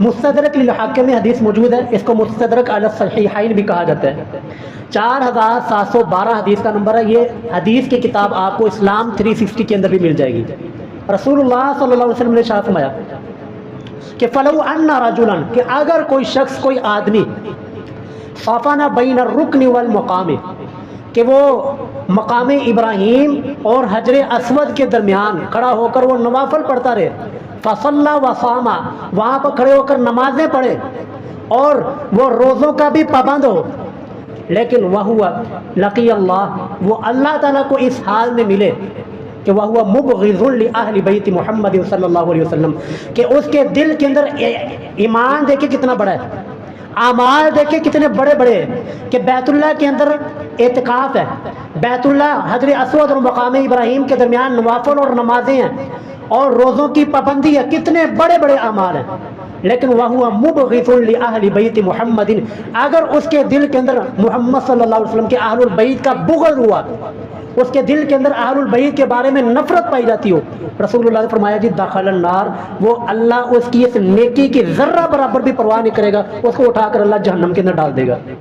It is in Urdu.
مستدرک للحاکم میں حدیث موجود ہے، اس کو مستدرک علی الصحیحین بھی کہا جاتا ہے۔ 4712 حدیث کا نمبر ہے۔ یہ حدیث کی کتاب آپ کو اسلام 360 کے اندر بھی مل جائے گی۔ رسول اللہ صلی اللہ علیہ وسلم نے ارشاد فرمایا کہ فلو ان رجلا، کہ اگر کوئی شخص، کوئی آدمی، صافن بین الرکن والمقام، کہ وہ مقام ابراہیم اور حجر اسود کے درمیان کھڑا ہو کر وہ نوافل پڑھتا رہے، فصلی وصام، وہاں پر کھڑے ہو کر نمازیں پڑھے اور وہ روزوں کا بھی پابند ہو، لیکن وہ لقی اللہ، وہ اللہ تعالیٰ کو اس حال میں ملے کہ وہ مبغض لأہل بیت محمد صلی اللہ علیہ وسلم، کہ اس کے دل کے اندر ایمان دیکھیں کتنا بڑا ہے، اعمال دیکھیں کتنے بڑے بڑے ہیں، کہ بیت اللہ کے اندر اعتکاف ہے، بیت اللہ حجر اسود اور مقام ابراہیم کے درمیان نوافل اور نمازیں ہیں اور روزوں کی پابندی ہے، کتنے بڑے بڑے اعمال ہیں، لیکن وہ مبغض لأہل بیت محمد، اگر اس کے دل کے اندر محمد صلی اللہ علیہ وسلم کے اہل البیت کا بغض ہوا، اس کے دل کے اندر اہل البیت کے بارے میں نفرت پائی جاتی ہو، رسول اللہ نے فرمایا جی دخل النار، وہ اللہ اس کی اس نیکی کی ذرہ برابر بھی پرواہ نہیں کرے گا، اس کو اٹھا کر اللہ جہنم کے اندر ڈال دے گا۔